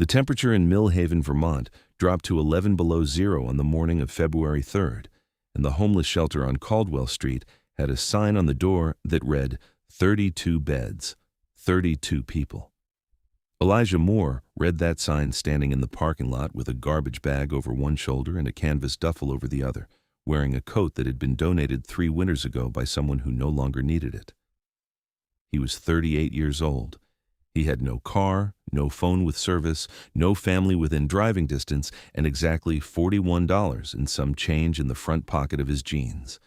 The temperature in Mill Haven, Vermont, dropped to 11 below zero on the morning of February 3rd, and the homeless shelter on Caldwell Street had a sign on the door that read, 32 beds, 32 people. Elijah Moore read that sign standing in the parking lot with a garbage bag over one shoulder and a canvas duffel over the other, wearing a coat that had been donated 3 winters ago by someone who no longer needed it. He was 38 years old. He had no car, no phone with service, no family within driving distance, and exactly $41 and some change in the front pocket of his jeans.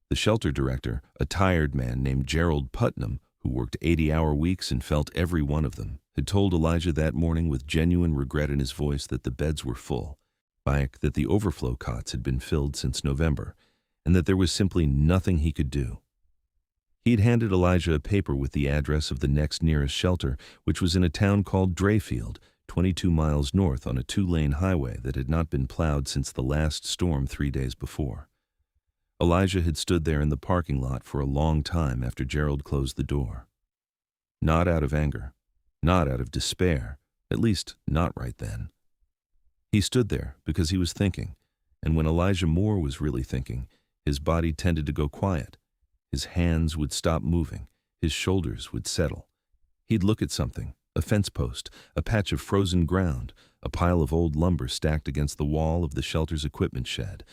The shelter director, a tired man named Gerald Putnam, who worked 80-hour weeks and felt every one of them, had told Elijah that morning with genuine regret in his voice that the beds were full, that the overflow cots had been filled since November, and that there was simply nothing he could do. He'd handed Elijah a paper with the address of the next nearest shelter, which was in a town called Drayfield, 22 miles north on a 2-lane highway that had not been plowed since the last storm 3 days before. Elijah had stood there in the parking lot for a long time after Gerald closed the door. Not out of anger, not out of despair, at least not right then. He stood there because he was thinking, and when Elijah Moore was really thinking, his body tended to go quiet. His hands would stop moving, his shoulders would settle. He'd look at something, a fence post, a patch of frozen ground, a pile of old lumber stacked against the wall of the shelter's equipment shed,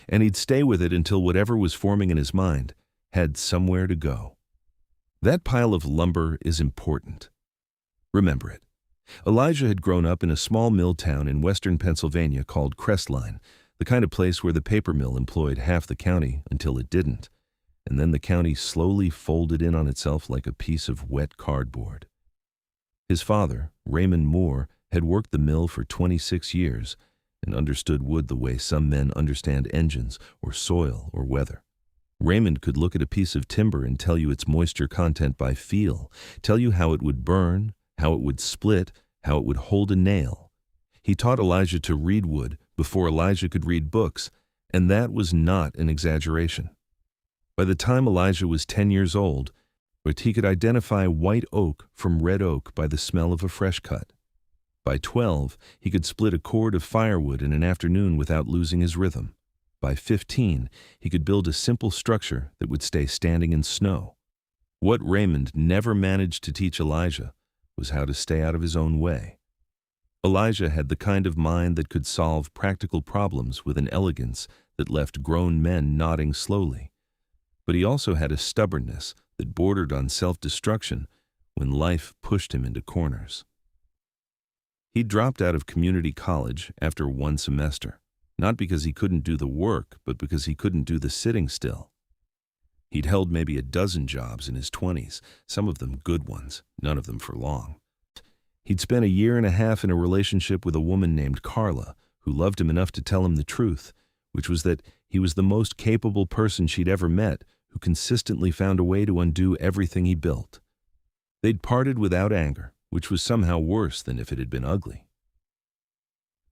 and he'd stay with it until whatever was forming in his mind had somewhere to go. That pile of lumber is important. Remember it. Elijah had grown up in a small mill town in western Pennsylvania called Crestline, the kind of place where the paper mill employed half the county until it didn't, and then the county slowly folded in on itself like a piece of wet cardboard. His father, Raymond Moore, had worked the mill for 26 years and understood wood the way some men understand engines or soil or weather. Raymond could look at a piece of timber and tell you its moisture content by feel, tell you how it would burn, how it would split, how it would hold a nail. He taught Elijah to read wood before Elijah could read books, and that was not an exaggeration. By the time Elijah was 10 years old, he could identify white oak from red oak by the smell of a fresh cut. By 12, he could split a cord of firewood in an afternoon without losing his rhythm. By 15, he could build a simple structure that would stay standing in snow. What Raymond never managed to teach Elijah was how to stay out of his own way. Elijah had the kind of mind that could solve practical problems with an elegance that left grown men nodding slowly. But he also had a stubbornness that bordered on self-destruction when life pushed him into corners. He dropped out of community college after 1 semester, not because he couldn't do the work, but because he couldn't do the sitting still. He'd held maybe a dozen jobs in his 20s, some of them good ones, none of them for long. He'd spent a year and a half in a relationship with a woman named Carla, who loved him enough to tell him the truth, which was that he was the most capable person she'd ever met, who consistently found a way to undo everything he built. They'd parted without anger, which was somehow worse than if it had been ugly.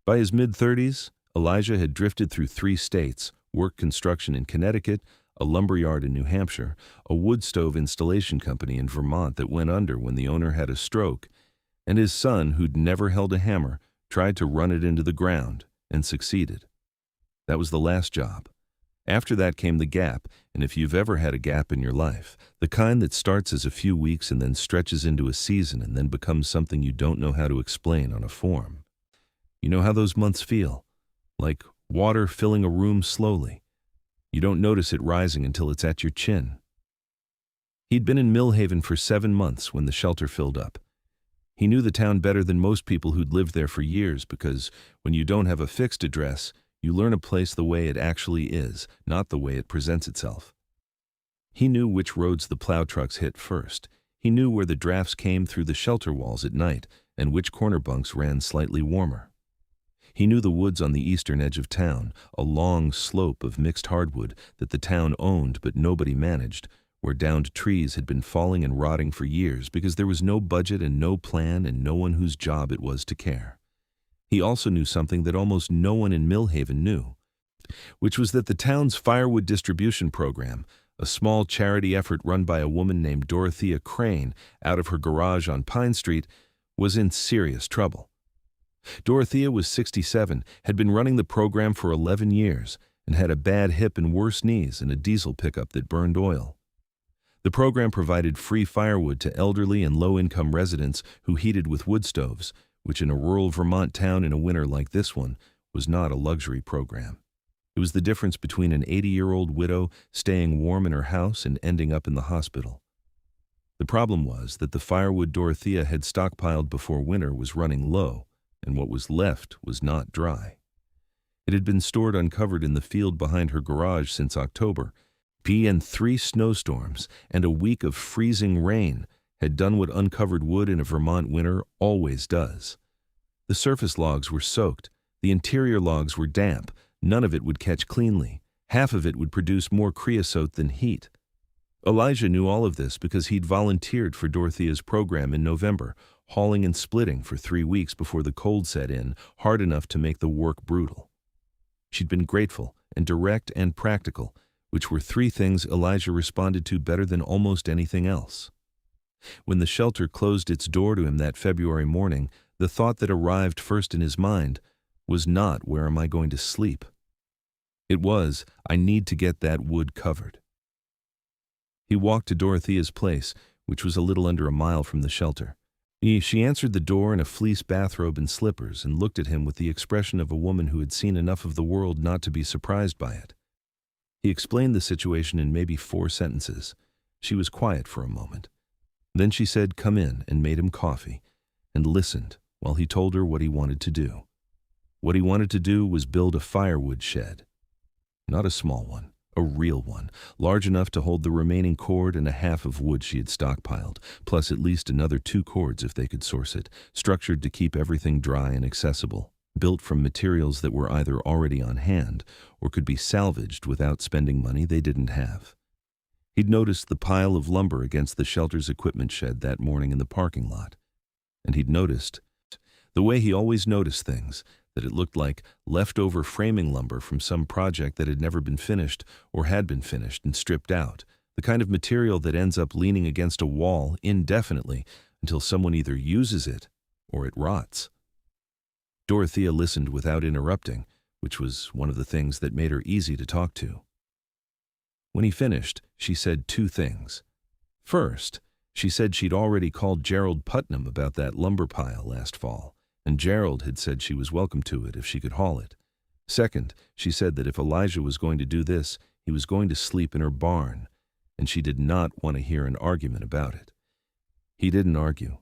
By his mid-30s, Elijah had drifted through 3 states, worked construction in Connecticut, a lumberyard in New Hampshire, a wood stove installation company in Vermont that went under when the owner had a stroke, and his son, who'd never held a hammer, tried to run it into the ground and succeeded. That was the last job. After that came the gap, and if you've ever had a gap in your life, the kind that starts as a few weeks and then stretches into a season and then becomes something you don't know how to explain on a form. You know how those months feel? Like water filling a room slowly. You don't notice it rising until it's at your chin. He'd been in Mill Haven for 7 months when the shelter filled up. He knew the town better than most people who'd lived there for years because when you don't have a fixed address, you learn a place the way it actually is, not the way it presents itself. He knew which roads the plow trucks hit first. He knew where the drafts came through the shelter walls at night and which corner bunks ran slightly warmer. He knew the woods on the eastern edge of town, a long slope of mixed hardwood that the town owned but nobody managed, where downed trees had been falling and rotting for years because there was no budget and no plan and no one whose job it was to care. He also knew something that almost no one in Mill Haven knew, which was that the town's Firewood distribution program, a small charity effort run by a woman named Dorothea Crane out of her garage on Pine Street, was in serious trouble. Dorothea was 67, had been running the program for 11 years, and had a bad hip and worse knees and a diesel pickup that burned oil. The program provided free firewood to elderly and low-income residents who heated with wood stoves, which in a rural Vermont town in a winter like this one was not a luxury program. It was the difference between an 80-year-old widow staying warm in her house and ending up in the hospital. The problem was that the firewood Dorothea had stockpiled before winter was running low, and what was left was not dry. It had been stored uncovered in the field behind her garage since October, and 3 snowstorms and a week of freezing rain had done what uncovered wood in a Vermont winter always does. The surface logs were soaked, the interior logs were damp, none of it would catch cleanly, half of it would produce more creosote than heat. Elijah knew all of this because he'd volunteered for Dorothea's program in November, hauling and splitting for 3 weeks before the cold set in, hard enough to make the work brutal. She'd been grateful and direct and practical, which were 3 things Elijah responded to better than almost anything else. When the shelter closed its door to him that February morning, the thought that arrived first in his mind was not, "Where am I going to sleep?" It was, "I need to get that wood covered." He walked to Dorothea's place, which was a little under a mile from the shelter. She answered the door in a fleece bathrobe and slippers and looked at him with the expression of a woman who had seen enough of the world not to be surprised by it. He explained the situation in maybe 4 sentences. She was quiet for a moment. Then she said, "Come in," and made him coffee, and listened while he told her what he wanted to do. What he wanted to do was build a firewood shed. Not a small one, a real one, large enough to hold the remaining cord and a half of wood she had stockpiled, plus at least another 2 cords if they could source it, structured to keep everything dry and accessible, built from materials that were either already on hand or could be salvaged without spending money they didn't have. He'd noticed the pile of lumber against the shelter's equipment shed that morning in the parking lot, and he'd noticed, the way he always noticed things, that it looked like leftover framing lumber from some project that had never been finished or had been finished and stripped out, the kind of material that ends up leaning against a wall indefinitely until someone either uses it or it rots. Dorothea listened without interrupting, which was one of the things that made her easy to talk to. When he finished, she said 2 things. First, she said she'd already called Gerald Putnam about that lumber pile last fall, and Gerald had said she was welcome to it if she could haul it. Second, she said that if Elijah was going to do this, he was going to sleep in her barn, and she did not want to hear an argument about it. He didn't argue.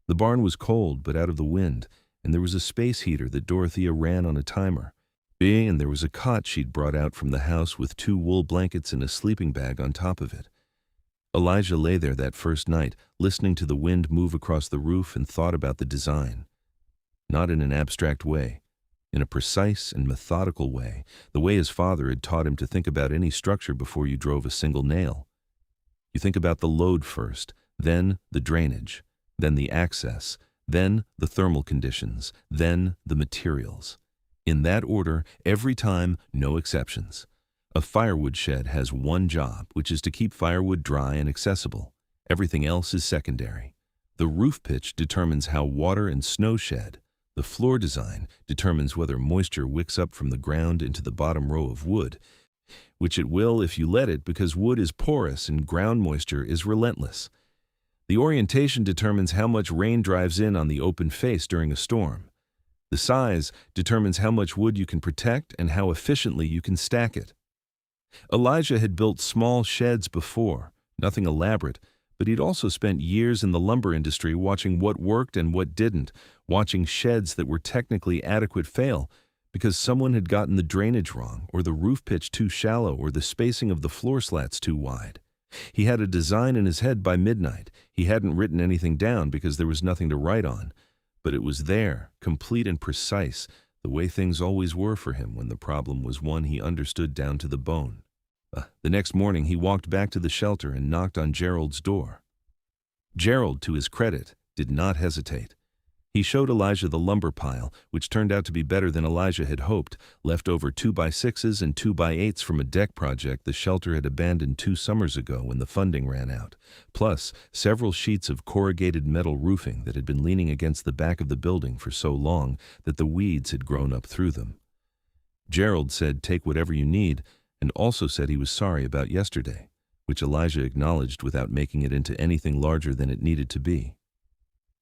The barn was cold but out of the wind, and there was a space heater that Dorothea ran on a timer. And there was a cot she'd brought out from the house with 2 wool blankets and a sleeping bag on top of it. Elijah lay there that first night, listening to the wind move across the roof and thought about the design. Not in an abstract way, in a precise and methodical way, the way his father had taught him to think about any structure before you drove a single nail. You think about the load first, then the drainage, then the access, then the thermal conditions, then the materials. In that order, every time, no exceptions. A firewood shed has one job, which is to keep firewood dry and accessible. Everything else is secondary. The roof pitch determines how water and snow shed. The floor design determines whether moisture wicks up from the ground into the bottom row of wood, which it will if you let it because wood is porous and ground moisture is relentless. The orientation determines how much rain drives in on the open face during a storm. The size determines how much wood you can protect and how efficiently you can stack it. Elijah had built small sheds before, nothing elaborate, but he'd also spent years in the lumber industry watching what worked and what didn't, watching sheds that were technically adequate fail because someone had gotten the drainage wrong or the roof pitch too shallow or the spacing of the floor slats too wide. He had a design in his head by midnight. He hadn't written anything down because there was nothing to write on, but it was there, complete and precise, the way things always were for him when the problem was one he understood down to the bone. The next morning he walked back to the shelter and knocked on Gerald's door. Gerald, to his credit, did not hesitate. He showed Elijah the lumber pile, which turned out to be better than Elijah had hoped, leftover 2x6s and 2x8s from a deck project the shelter had abandoned 2 summers ago when the funding ran out, plus several sheets of corrugated metal roofing that had been leaning against the back of the building for so long that the weeds had grown up through them. Gerald said, "Take whatever you need," and also said he was sorry about yesterday, which Elijah acknowledged without making it into anything larger than it needed to be.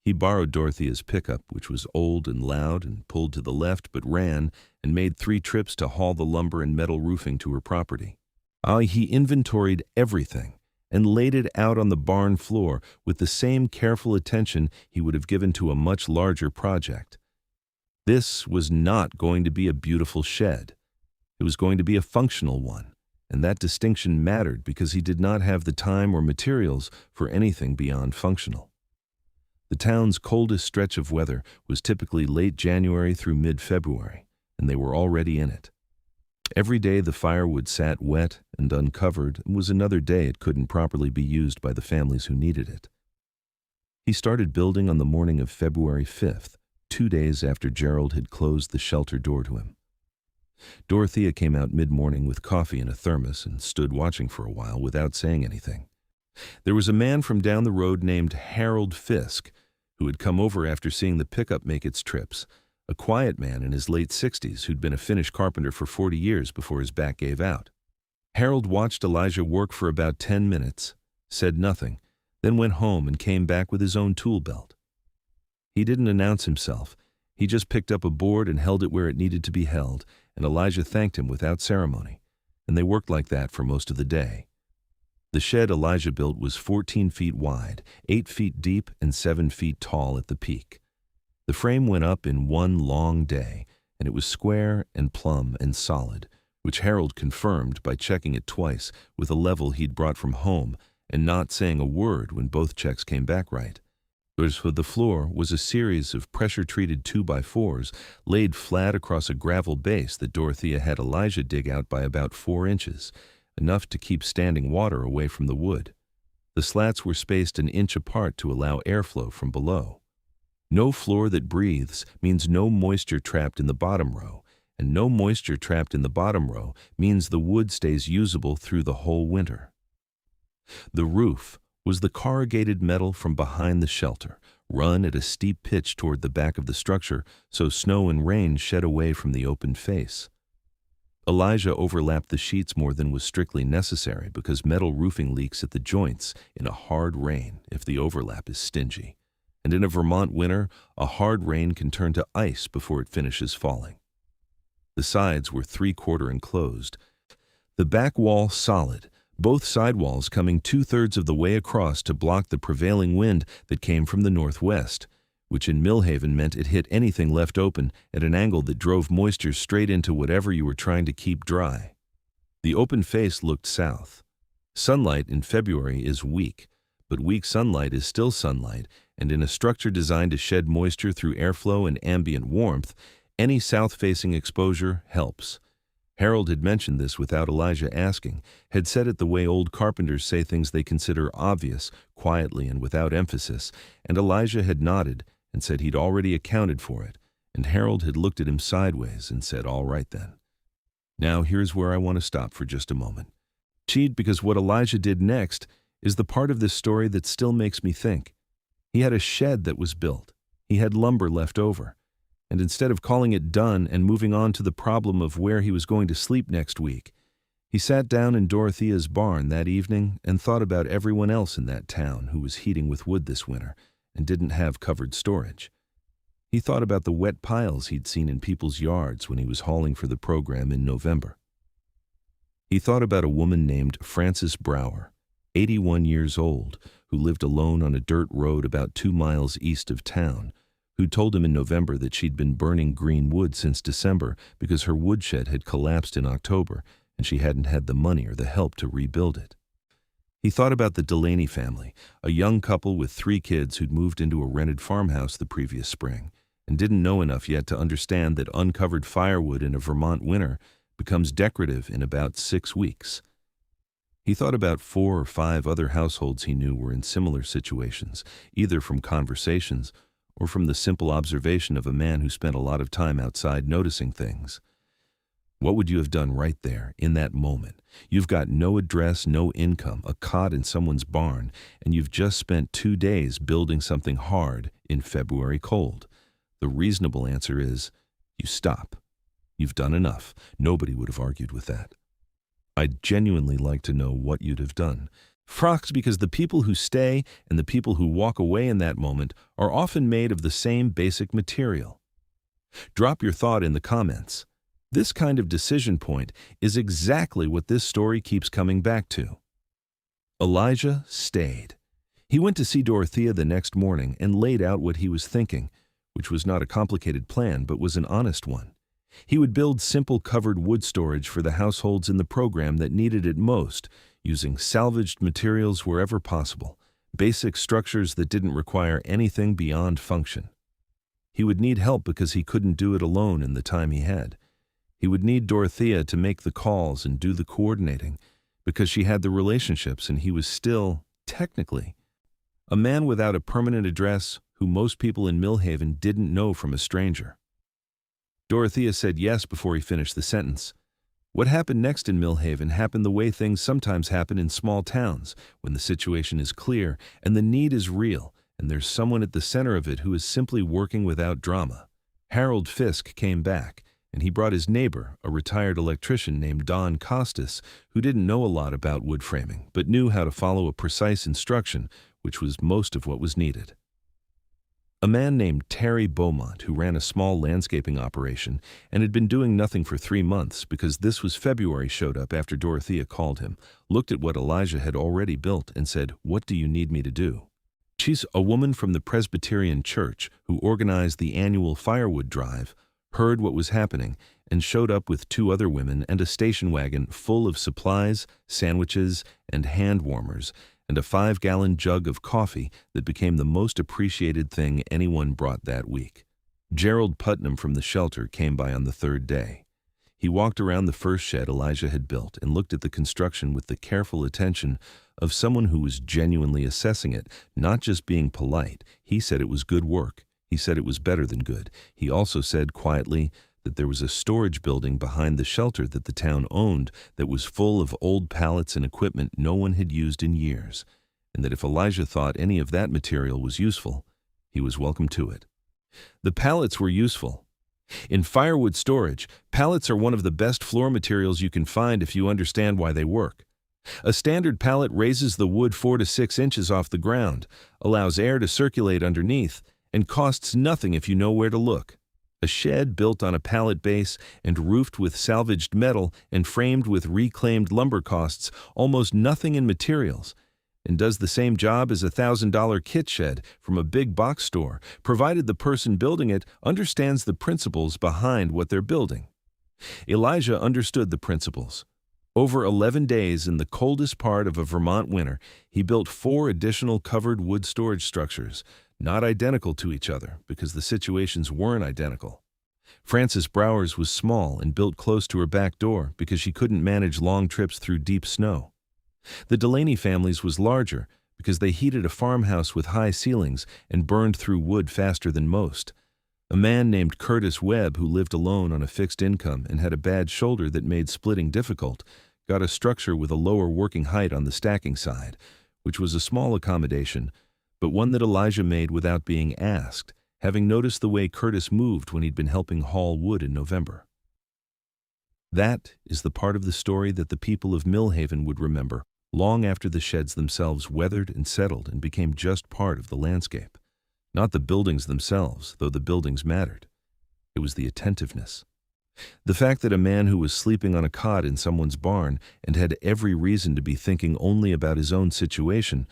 He borrowed Dorothea's pickup, which was old and loud and pulled to the left but ran, and made 3 trips to haul the lumber and metal roofing to her property. He inventoried everything and laid it out on the barn floor with the same careful attention he would have given to a much larger project. This was not going to be a beautiful shed. It was going to be a functional one, and that distinction mattered because he did not have the time or materials for anything beyond functional. The town's coldest stretch of weather was typically late January through mid-February, and they were already in it. Every day the firewood sat wet and uncovered and was another day it couldn't properly be used by the families who needed it. He started building on the morning of February 5th, 2 days after Gerald had closed the shelter door to him. Dorothea came out mid-morning with coffee in a thermos and stood watching for a while without saying anything. There was a man from down the road named Harold Fisk, who had come over after seeing the pickup make its trips, a quiet man in his late 60s who'd been a Finnish carpenter for 40 years before his back gave out. Harold watched Elijah work for about 10 minutes, said nothing, then went home and came back with his own tool belt. He didn't announce himself. He just picked up a board and held it where it needed to be held, and Elijah thanked him without ceremony, and they worked like that for most of the day. The shed Elijah built was 14 feet wide, 8 feet deep, and 7 feet tall at the peak. The frame went up in one long day, and it was square and plumb and solid, which Harold confirmed by checking it twice with a level he'd brought from home and not saying a word when both checks came back right. As for the floor was a series of pressure-treated 2x4s laid flat across a gravel base that Dorothea had Elijah dig out by about 4 inches, enough to keep standing water away from the wood. The slats were spaced an inch apart to allow airflow from below. No floor that breathes means no moisture trapped in the bottom row, and no moisture trapped in the bottom row means the wood stays usable through the whole winter. The roof was the corrugated metal from behind the shelter, run at a steep pitch toward the back of the structure so snow and rain shed away from the open face. Elijah overlapped the sheets more than was strictly necessary because metal roofing leaks at the joints in a hard rain if the overlap is stingy. And in a Vermont winter, a hard rain can turn to ice before it finishes falling. The sides were 3/4 enclosed. The back wall solid, both side walls coming 2/3 of the way across to block the prevailing wind that came from the northwest, which in Millhaven meant it hit anything left open at an angle that drove moisture straight into whatever you were trying to keep dry. The open face looked south. Sunlight in February is weak, but weak sunlight is still sunlight, and in a structure designed to shed moisture through airflow and ambient warmth, any south-facing exposure helps. Harold had mentioned this without Elijah asking, had said it the way old carpenters say things they consider obvious, quietly and without emphasis, and Elijah had nodded and said he'd already accounted for it, and Harold had looked at him sideways and said, "All right then." Now here's where I want to stop for just a moment. Because what Elijah did next is the part of this story that still makes me think. He had a shed that was built. He had lumber left over. And instead of calling it done and moving on to the problem of where he was going to sleep next week, he sat down in Dorothea's barn that evening and thought about everyone else in that town who was heating with wood this winter and didn't have covered storage. He thought about the wet piles he'd seen in people's yards when he was hauling for the program in November. He thought about a woman named Frances Brower, 81 years old, who lived alone on a dirt road about 2 miles east of town, who told him in November that she'd been burning green wood since December because her woodshed had collapsed in October and she hadn't had the money or the help to rebuild it. He thought about the Delaney family, a young couple with 3 kids who'd moved into a rented farmhouse the previous spring and didn't know enough yet to understand that uncovered firewood in a Vermont winter becomes decorative in about 6 weeks. He thought about 4 or 5 other households he knew were in similar situations, either from conversations or from the simple observation of a man who spent a lot of time outside noticing things? What would you have done right there, in that moment? You've got no address, no income, a cot in someone's barn, and you've just spent 2 days building something hard in February cold. The reasonable answer is, you stop. You've done enough. Nobody would have argued with that. I'd genuinely like to know what you'd have done. Frogs, because the people who stay and the people who walk away in that moment are often made of the same basic material. Drop your thought in the comments. This kind of decision point is exactly what this story keeps coming back to. Elijah stayed. He went to see Dorothea the next morning and laid out what he was thinking, which was not a complicated plan but was an honest one. He would build simple covered wood storage for the households in the program that needed it most, using salvaged materials wherever possible, basic structures that didn't require anything beyond function. He would need help because he couldn't do it alone in the time he had. He would need Dorothea to make the calls and do the coordinating, because she had the relationships and he was still, technically, a man without a permanent address who most people in Millhaven didn't know from a stranger. Dorothea said yes before he finished the sentence. What happened next in Millhaven happened the way things sometimes happen in small towns, when the situation is clear and the need is real, and there's someone at the center of it who is simply working without drama. Harold Fisk came back, and he brought his neighbor, a retired electrician named Don Costas, who didn't know a lot about wood framing, but knew how to follow a precise instruction, which was most of what was needed. A man named Terry Beaumont, who ran a small landscaping operation and had been doing nothing for 3 months because this was February, showed up after Dorothea called him, looked at what Elijah had already built and said, "What do you need me to do?" She's a woman from the Presbyterian Church who organized the annual Firewood drive, heard what was happening, and showed up with 2 other women and a station wagon full of supplies, sandwiches, and hand warmers, and a 5-gallon jug of coffee that became the most appreciated thing anyone brought that week. Gerald Putnam from the shelter came by on the 3rd day. He walked around the first shed Elijah had built and looked at the construction with the careful attention of someone who was genuinely assessing it, not just being polite. He said it was good work. He said it was better than good. He also said quietly that there was a storage building behind the shelter that the town owned that was full of old pallets and equipment no one had used in years, and that if Elijah thought any of that material was useful, he was welcome to it. The pallets were useful. In firewood storage, pallets are one of the best floor materials you can find if you understand why they work. A standard pallet raises the wood 4 to 6 inches off the ground, allows air to circulate underneath, and costs nothing if you know where to look. A shed built on a pallet base and roofed with salvaged metal and framed with reclaimed lumber costs almost nothing in materials, and does the same job as a $1,000 kit shed from a big box store, provided the person building it understands the principles behind what they're building. Elijah understood the principles. Over 11 days in the coldest part of a Vermont winter, he built 4 additional covered wood storage structures, not identical to each other because the situations weren't identical. Frances Brower's was small and built close to her back door because she couldn't manage long trips through deep snow. The Delaney family's was larger because they heated a farmhouse with high ceilings and burned through wood faster than most. A man named Curtis Webb, who lived alone on a fixed income and had a bad shoulder that made splitting difficult, got a structure with a lower working height on the stacking side, which was a small accommodation, but one that Elijah made without being asked, having noticed the way Curtis moved when he'd been helping haul wood in November. That is the part of the story that the people of Millhaven would remember long after the sheds themselves weathered and settled and became just part of the landscape. Not the buildings themselves, though the buildings mattered. It was the attentiveness. The fact that a man who was sleeping on a cot in someone's barn and had every reason to be thinking only about his own situation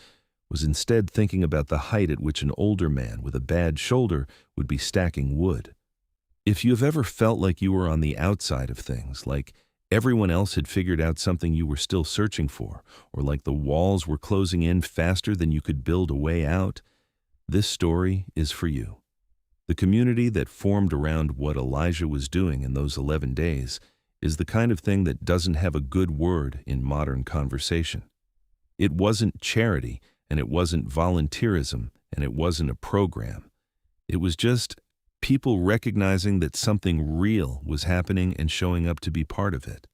was instead thinking about the height at which an older man with a bad shoulder would be stacking wood. If you've ever felt like you were on the outside of things, like everyone else had figured out something you were still searching for, or like the walls were closing in faster than you could build a way out, this story is for you. The community that formed around what Elijah was doing in those 11 days is the kind of thing that doesn't have a good word in modern conversation. It wasn't charity, and it wasn't volunteerism, and it wasn't a program. It was just people recognizing that something real was happening and showing up to be part of it.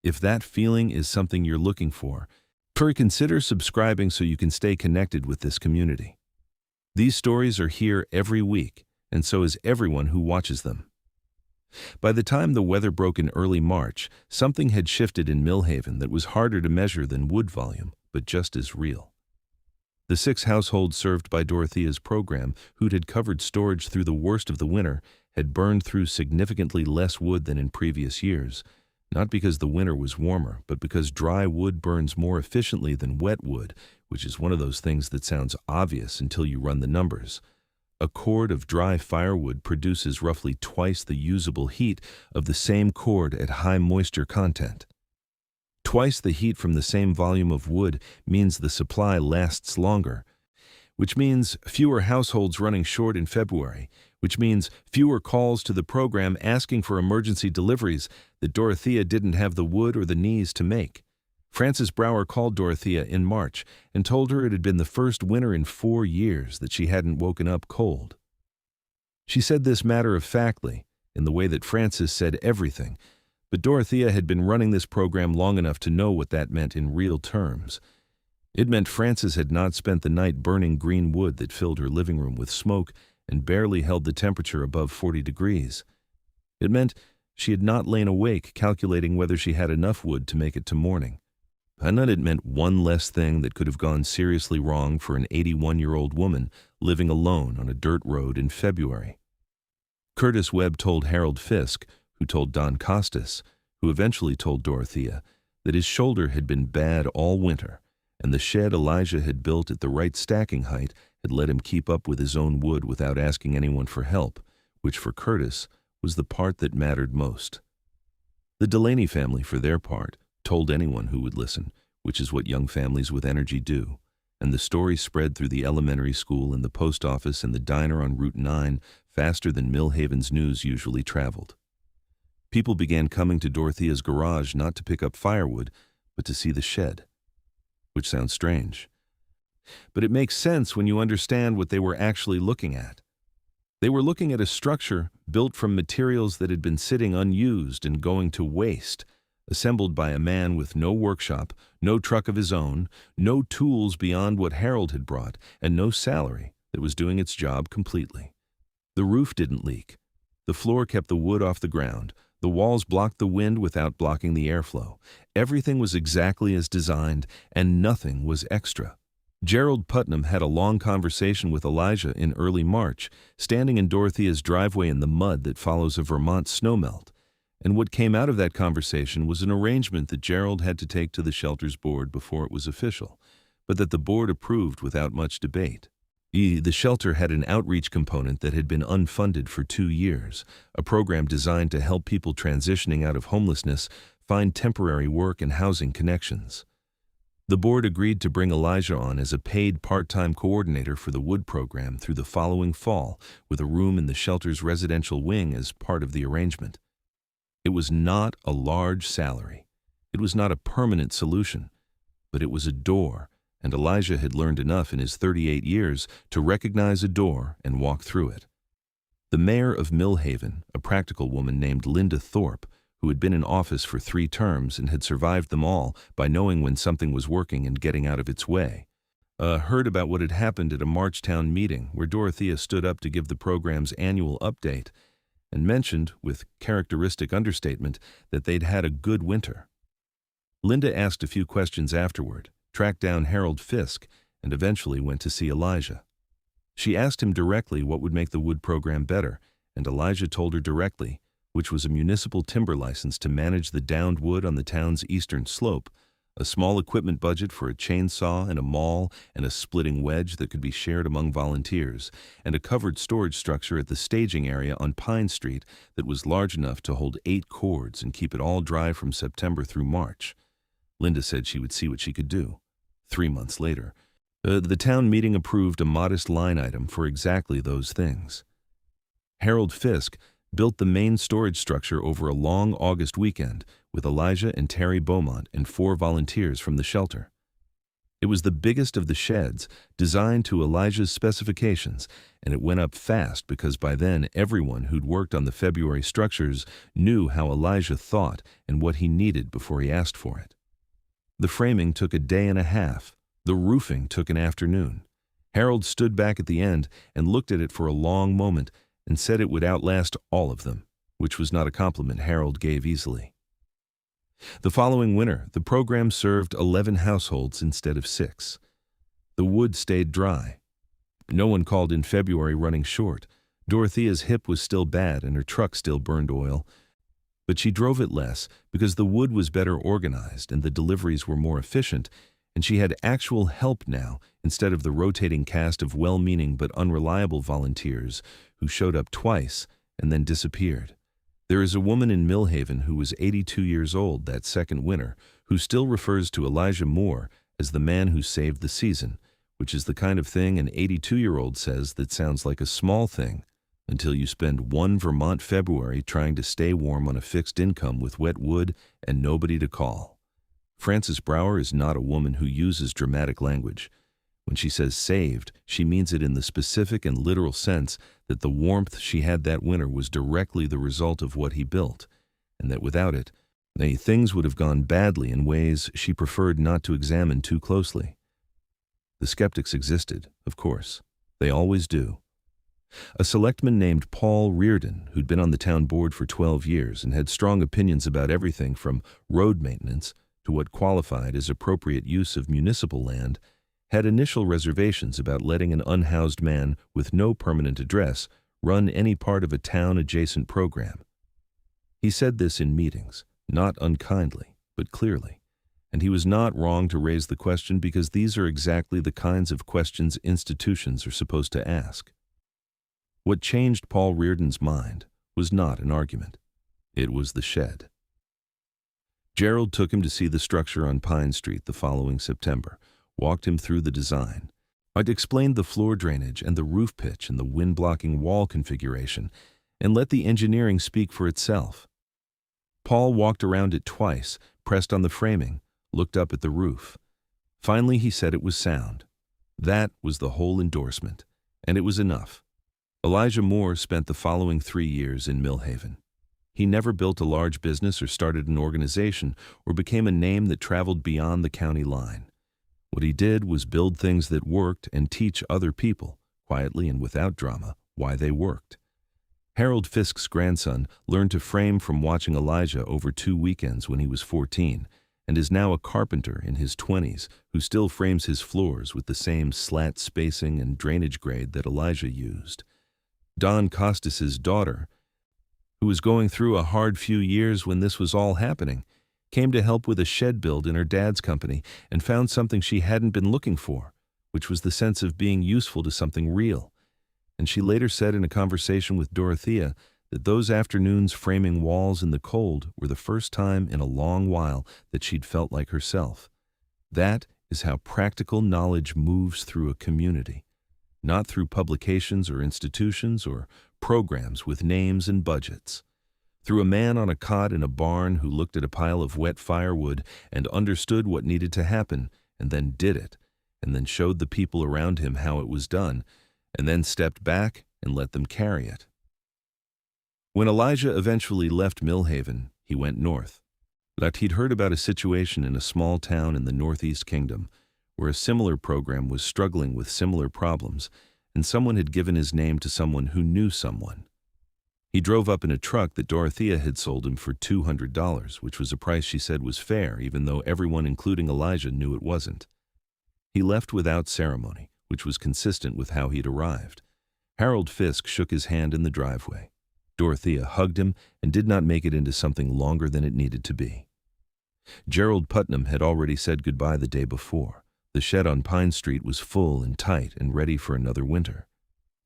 If that feeling is something you're looking for, consider subscribing so you can stay connected with this community. These stories are here every week, and so is everyone who watches them. By the time the weather broke in early March, something had shifted in Millhaven that was harder to measure than wood volume, but just as real. The 6 households served by Dorothea's program, who'd had covered storage through the worst of the winter, had burned through significantly less wood than in previous years, not because the winter was warmer, but because dry wood burns more efficiently than wet wood, which is one of those things that sounds obvious until you run the numbers. A cord of dry firewood produces roughly twice the usable heat of the same cord at high moisture content. Twice the heat from the same volume of wood means the supply lasts longer, which means fewer households running short in February, which means fewer calls to the program asking for emergency deliveries that Dorothea didn't have the wood or the knees to make. Frances Brower called Dorothea in March and told her it had been the first winter in 4 years that she hadn't woken up cold. She said this matter-of-factly, in the way that Frances said everything, but Dorothea had been running this program long enough to know what that meant in real terms. It meant Frances had not spent the night burning green wood that filled her living room with smoke and barely held the temperature above 40 degrees. It meant she had not lain awake calculating whether she had enough wood to make it to morning. And it meant one less thing that could have gone seriously wrong for an 81-year-old woman living alone on a dirt road in February. Curtis Webb told Harold Fisk, who told Don Costas, who eventually told Dorothea, that his shoulder had been bad all winter, and the shed Elijah had built at the right stacking height had let him keep up with his own wood without asking anyone for help, which for Curtis was the part that mattered most. The Delaney family, for their part, told anyone who would listen, which is what young families with energy do, and the story spread through the elementary school and the post office and the diner on Route 9 faster than Millhaven's news usually traveled. People began coming to Dorothea's garage not to pick up firewood, but to see the shed, which sounds strange. But it makes sense when you understand what they were actually looking at. They were looking at a structure built from materials that had been sitting unused and going to waste, assembled by a man with no workshop, no truck of his own, no tools beyond what Harold had brought, and no salary that was doing its job completely. The roof didn't leak. The floor kept the wood off the ground. The walls blocked the wind without blocking the airflow. Everything was exactly as designed, and nothing was extra. Gerald Putnam had a long conversation with Elijah in early March, standing in Dorothea's driveway in the mud that follows a Vermont snowmelt. And what came out of that conversation was an arrangement that Gerald had to take to the shelter's board before it was official, but that the board approved without much debate. The shelter had an outreach component that had been unfunded for 2 years, a program designed to help people transitioning out of homelessness find temporary work and housing connections. The board agreed to bring Elijah on as a paid part-time coordinator for the wood program through the following fall, with a room in the shelter's residential wing as part of the arrangement. It was not a large salary. It was not a permanent solution, but it was a door, and Elijah had learned enough in his 38 years to recognize a door and walk through it. The mayor of Millhaven, a practical woman named Linda Thorpe, who had been in office for 3 terms and had survived them all by knowing when something was working and getting out of its way, heard about what had happened at a Marchtown meeting where Dorothea stood up to give the program's annual update and mentioned, with characteristic understatement, that they'd had a good winter. Linda asked a few questions afterward, tracked down Harold Fisk, and eventually went to see Elijah. She asked him directly what would make the wood program better, and Elijah told her directly, which was a municipal timber license to manage the downed wood on the town's eastern slope, a small equipment budget for a chainsaw and a maul and a splitting wedge that could be shared among volunteers, and a covered storage structure at the staging area on Pine Street that was large enough to hold 8 cords and keep it all dry from September through March. Linda said she would see what she could do. 3 months later, the town meeting approved a modest line item for exactly those things. Harold Fisk built the main storage structure over a long August weekend with Elijah and Terry Beaumont and 4 volunteers from the shelter. It was the biggest of the sheds, designed to Elijah's specifications, and it went up fast because by then everyone who'd worked on the February structures knew how Elijah thought and what he needed before he asked for it. The framing took a day and a half. The roofing took an afternoon. Harold stood back at the end and looked at it for a long moment and said it would outlast all of them, which was not a compliment Harold gave easily. The following winter, the program served 11 households instead of 6. The wood stayed dry. No one called in February running short. Dorothea's hip was still bad and her truck still burned oil, but she drove it less because the wood was better organized and the deliveries were more efficient, and she had actual help now instead of the rotating cast of well-meaning but unreliable volunteers who showed up twice and then disappeared. There is a woman in Millhaven who was 82 years old that second winter who still refers to Elijah Moore as the man who saved the season, which is the kind of thing an 82-year-old says that sounds like a small thing until you spend one Vermont February trying to stay warm on a fixed income with wet wood and nobody to call. Frances Brower is not a woman who uses dramatic language. When she says saved, she means it in the specific and literal sense that the warmth she had that winter was directly the result of what he built, and that without it, things would have gone badly in ways she preferred not to examine too closely. The skeptics existed, of course. They always do. A selectman named Paul Reardon, who'd been on the town board for 12 years and had strong opinions about everything from road maintenance to what qualified as appropriate use of municipal land, had initial reservations about letting an unhoused man with no permanent address run any part of a town-adjacent program. He said this in meetings, not unkindly, but clearly, and he was not wrong to raise the question because these are exactly the kinds of questions institutions are supposed to ask. What changed Paul Reardon's mind was not an argument. It was the shed. Gerald took him to see the structure on Pine Street the following September, walked him through the design. I'd explained the floor drainage and the roof pitch and the wind-blocking wall configuration, and let the engineering speak for itself. Paul walked around it twice, pressed on the framing, looked up at the roof. Finally, he said it was sound. That was the whole endorsement, and it was enough. Elijah Moore spent the following 3 years in Millhaven. He never built a large business or started an organization or became a name that traveled beyond the county line. What he did was build things that worked and teach other people, quietly and without drama, why they worked. Harold Fisk's grandson learned to frame from watching Elijah over 2 weekends when he was 14, and is now a carpenter in his 20s who still frames his floors with the same slat spacing and drainage grade that Elijah used. Don Costas's daughter, who was going through a hard few years when this was all happening, came to help with a shed build in her dad's company and found something she hadn't been looking for, which was the sense of being useful to something real. And she later said in a conversation with Dorothea that those afternoons framing walls in the cold were the first time in a long while that she'd felt like herself. That is how practical knowledge moves through a community, not through publications or institutions or programs with names and budgets. Through a man on a cot in a barn who looked at a pile of wet firewood and understood what needed to happen and then did it, and then showed the people around him how it was done, and then stepped back and let them carry it. When Elijah eventually left Millhaven, he went north. That he'd heard about a situation in a small town in the Northeast Kingdom where a similar program was struggling with similar problems, and someone had given his name to someone who knew someone. He drove up in a truck that Dorothea had sold him for $200, which was a price she said was fair, even though everyone, including Elijah, knew it wasn't. He left without ceremony, which was consistent with how he'd arrived. Harold Fisk shook his hand in the driveway. Dorothea hugged him and did not make it into something longer than it needed to be. Gerald Putnam had already said goodbye the day before. The shed on Pine Street was full and tight and ready for another winter.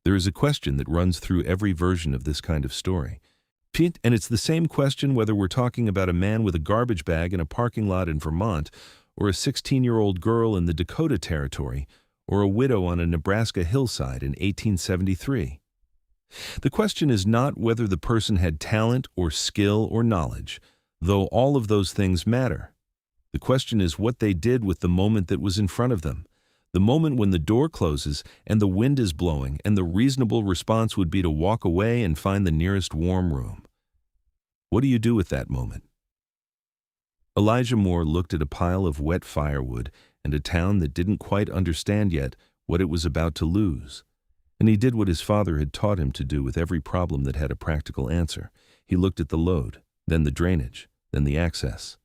There is a question that runs through every version of this kind of story. And it's the same question whether we're talking about a man with a garbage bag in a parking lot in Vermont, or a 16-year-old girl in the Dakota Territory, or a widow on a Nebraska hillside in 1873. The question is not whether the person had talent or skill or knowledge, though all of those things matter. The question is what they did with the moment that was in front of them. The moment when the door closes and the wind is blowing, and the reasonable response would be to walk away and find the nearest warm room. What do you do with that moment? Elijah Moore looked at a pile of wet firewood and a town that didn't quite understand yet what it was about to lose. And he did what his father had taught him to do with every problem that had a practical answer. He looked at the load, then the drainage, then the access,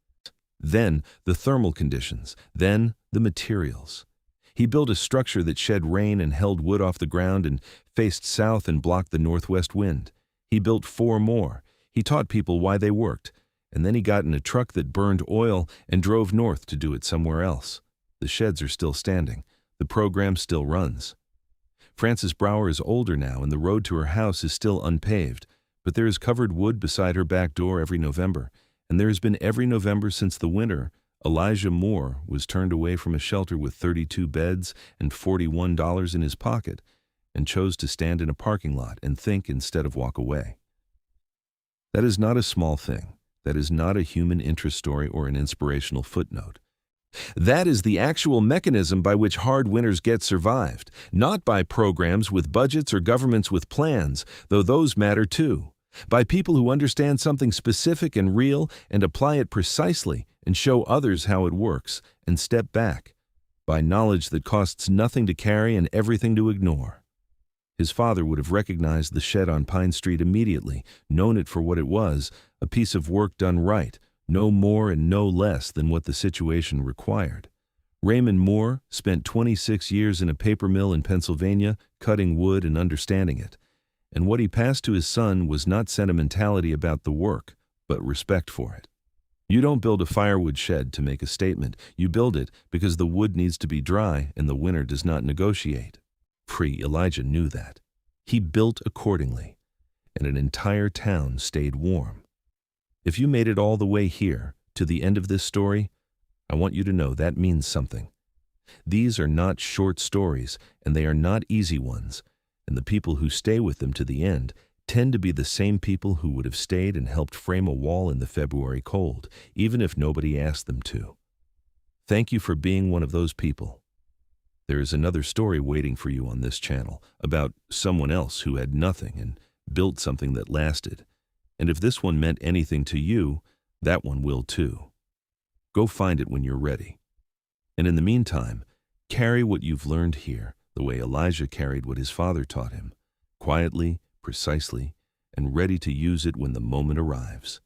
then the thermal conditions, then the materials. He built a structure that shed rain and held wood off the ground and faced south and blocked the northwest wind. He built 4 more. He taught people why they worked, and then he got in a truck that burned oil and drove north to do it somewhere else. The sheds are still standing. The program still runs. Frances Brower is older now, and the road to her house is still unpaved, but there is covered wood beside her back door every November, and there has been every November since the winter Elijah Moore was turned away from a shelter with 32 beds and $41 in his pocket, and chose to stand in a parking lot and think instead of walk away. That is not a small thing. That is not a human interest story or an inspirational footnote. That is the actual mechanism by which hard winters get survived, not by programs with budgets or governments with plans, though those matter too. By people who understand something specific and real and apply it precisely and show others how it works and step back. By knowledge that costs nothing to carry and everything to ignore. His father would have recognized the shed on Pine Street immediately, known it for what it was, a piece of work done right, no more and no less than what the situation required. Raymond Moore spent 26 years in a paper mill in Pennsylvania, cutting wood and understanding it. And what he passed to his son was not sentimentality about the work, but respect for it. You don't build a firewood shed to make a statement. You build it because the wood needs to be dry and the winter does not negotiate. Elijah knew that. He built accordingly, and an entire town stayed warm. If you made it all the way here, to the end of this story, I want you to know that means something. These are not short stories, and they are not easy ones, and the people who stay with them to the end tend to be the same people who would have stayed and helped frame a wall in the February cold, even if nobody asked them to. Thank you for being one of those people. There is another story waiting for you on this channel about someone else who had nothing and built something that lasted. And if this one meant anything to you, that one will too. Go find it when you're ready. And in the meantime, carry what you've learned here, the way Elijah carried what his father taught him, quietly, precisely, and ready to use it when the moment arrives.